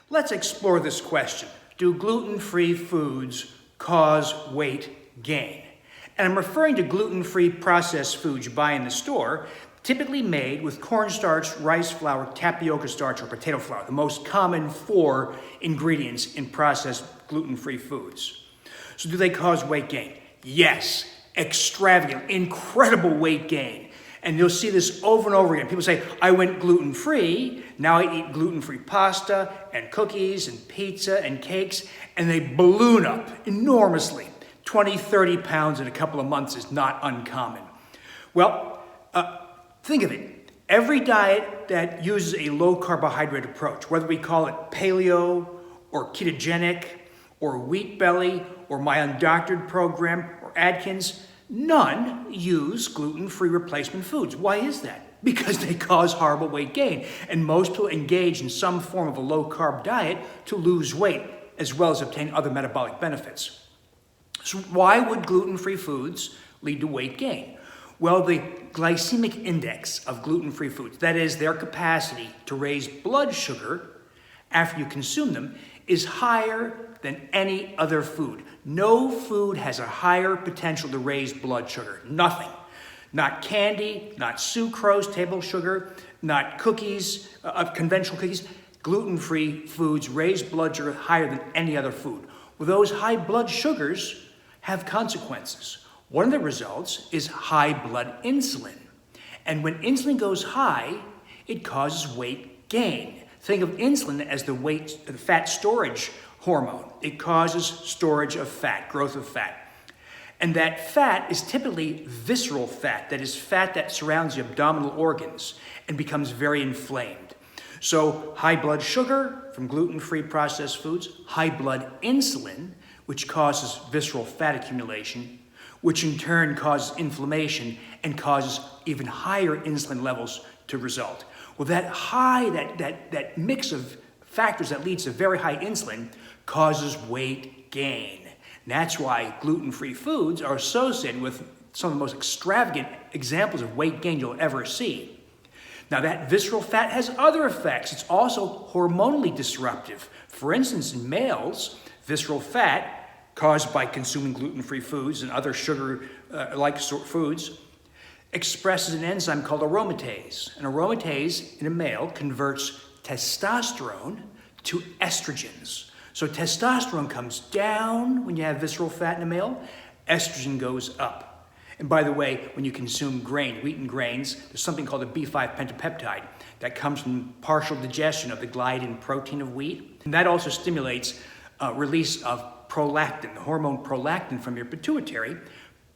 Let's explore this question. Do gluten-free foods cause weight gain? And I'm referring to gluten-free processed foods you buy in the store, typically made with cornstarch, rice flour, tapioca starch, or potato flour, the most common 4 ingredients in processed gluten-free foods. So do they cause weight gain? Yes, extravagant, incredible weight gain. And you'll see this over and over again. People say, I went gluten-free, now I eat gluten-free pasta and cookies and pizza and cakes, and they balloon up enormously. 20, 30 pounds in a couple of months is not uncommon. Well, think of it. Every diet that uses a low carbohydrate approach, whether we call it paleo or ketogenic or Wheat Belly or my Undoctored program or Atkins, none use gluten-free replacement foods. Why is that? Because they cause horrible weight gain. And most people engage in some form of a low-carb diet to lose weight, as well as obtain other metabolic benefits. So why would gluten-free foods lead to weight gain? Well, the glycemic index of gluten-free foods, that is their capacity to raise blood sugar after you consume them, is higher than any other food. No food has a higher potential to raise blood sugar. Nothing. Not candy, not sucrose, table sugar, not cookies, conventional cookies. Gluten-free foods raise blood sugar higher than any other food. Well, those high blood sugars have consequences. One of the results is high blood insulin. And when insulin goes high, it causes weight gain. Think of insulin as the fat storage hormone. It causes storage of fat, growth of fat. And that fat is typically visceral fat, that is fat that surrounds the abdominal organs and becomes very inflamed. So high blood sugar from gluten-free processed foods, high blood insulin, which causes visceral fat accumulation, which in turn causes inflammation and causes even higher insulin levels to result. Well, that mix of factors that leads to very high insulin causes weight gain. And that's why gluten-free foods are associated with some of the most extravagant examples of weight gain you'll ever see. Now, that visceral fat has other effects. It's also hormonally disruptive. For instance, in males, visceral fat caused by consuming gluten-free foods and other sugar-like foods expresses an enzyme called aromatase. And aromatase in a male converts testosterone to estrogens. So testosterone comes down when you have visceral fat in a male, estrogen goes up. And by the way, when you consume grain, wheat and grains, there's something called a B5 pentapeptide that comes from partial digestion of the gliadin protein of wheat. And that also stimulates release of prolactin, the hormone prolactin from your pituitary.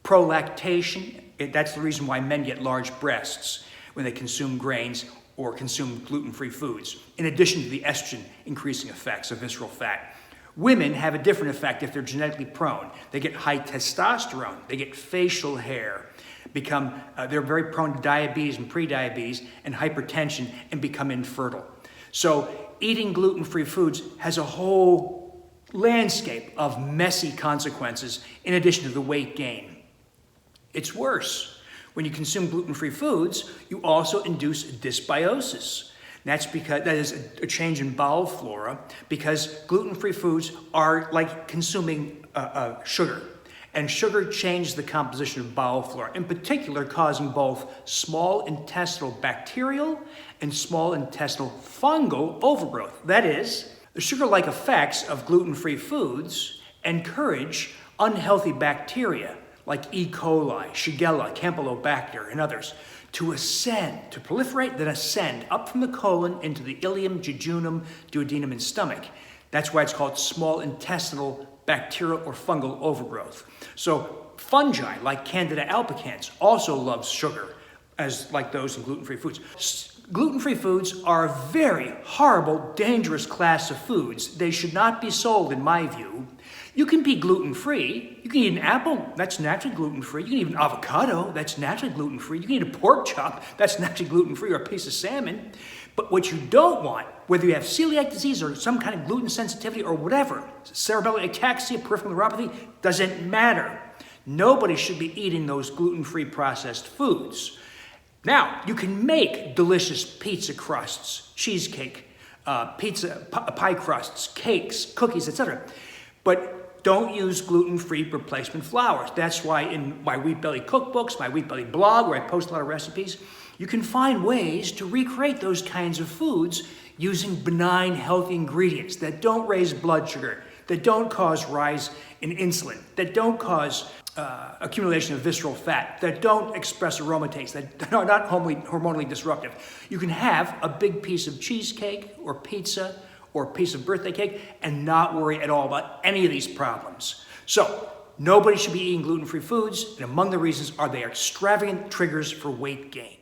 Prolactation, that's the reason why men get large breasts when they consume grains or consume gluten-free foods, in addition to the estrogen increasing effects of visceral fat. Women have a different effect if they're genetically prone. They get high testosterone, they get facial hair, they're very prone to diabetes and prediabetes and hypertension and become infertile. So eating gluten-free foods has a whole landscape of messy consequences in addition to the weight gain. It's worse. When you consume gluten-free foods, you also induce dysbiosis. That's because that is a change in bowel flora, because gluten-free foods are like consuming sugar. And sugar changes the composition of bowel flora, in particular causing both small intestinal bacterial and small intestinal fungal overgrowth. That is, the sugar-like effects of gluten-free foods encourage unhealthy bacteria like E. coli, Shigella, Campylobacter, and others to ascend, to proliferate, then ascend up from the colon into the ileum, jejunum, duodenum, and stomach. That's why it's called small intestinal bacterial or fungal overgrowth. So fungi like Candida albicans also loves sugar, as like those in gluten-free foods. Gluten-free foods are a very horrible, dangerous class of foods. They should not be sold, in my view. You can be gluten-free. You can eat an apple, that's naturally gluten-free. You can eat an avocado, that's naturally gluten-free. You can eat a pork chop, that's naturally gluten-free, or a piece of salmon. But what you don't want, whether you have celiac disease or some kind of gluten sensitivity or whatever, cerebral ataxia, peripheral neuropathy, doesn't matter. Nobody should be eating those gluten-free processed foods. Now, you can make delicious pizza crusts, cheesecake, pizza, pie crusts, cakes, cookies, etc. But don't use gluten-free replacement flours. That's why in my Wheat Belly cookbooks, my Wheat Belly blog, where I post a lot of recipes, you can find ways to recreate those kinds of foods using benign, healthy ingredients that don't raise blood sugar, that don't cause rise in insulin, that don't cause accumulation of visceral fat, that don't express aromatase, that are not hormonally disruptive. You can have a big piece of cheesecake or pizza or a piece of birthday cake and not worry at all about any of these problems. So, nobody should be eating gluten-free foods, and among the reasons are they extravagant triggers for weight gain.